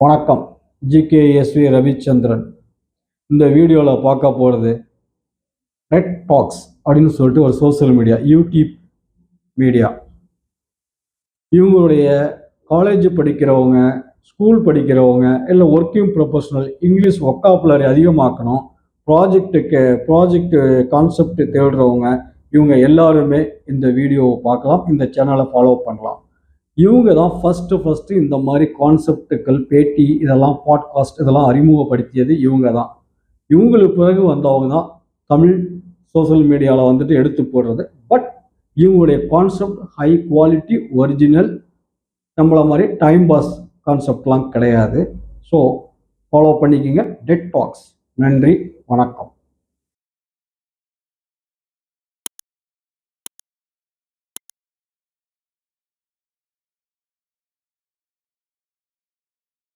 வணக்கம். ஜிகேஎஸ்வி ரவிச்சந்திரன். இந்த வீடியோவில் பார்க்க போகிறது ரெட் டாக்ஸ் அப்படின்னு சொல்லிட்டு ஒரு சோசியல் மீடியா, யூடியூப் மீடியா. இவங்களுடைய காலேஜ் படிக்கிறவங்க, ஸ்கூல் படிக்கிறவங்க, இல்லை ஒர்க்கிங் ப்ரொஃபஷனல் இங்கிலீஷ் ஒக்காபுலரி அதிகமாக்கணும், ப்ராஜெக்ட் கான்செப்ட் தேடுறவங்க, இவங்க எல்லாருமே இந்த வீடியோவை பார்க்கலாம், இந்த சேனலை ஃபாலோ பண்ணலாம். இவங்க தான் ஃபஸ்ட்டு இந்த மாதிரி கான்செப்டுகள், பேட்டி, இதெல்லாம் பாட்காஸ்ட் இதெல்லாம் அறிமுகப்படுத்தியது இவங்க தான். இவங்களுக்கு பிறகு வந்தவங்க தான் தமிழ் சோசியல் மீடியாவில் வந்துட்டு எடுத்து போடுறது. பட் இவங்களுடைய கான்செப்ட் ஹை குவாலிட்டி, ஒரிஜினல், நம்மளை மாதிரி டைம் பாஸ் கான்செப்ட்லாம் கிடையாது. ஸோ ஃபாலோ பண்ணிக்கிங்க ரெட் டாக்ஸ். நன்றி, வணக்கம்.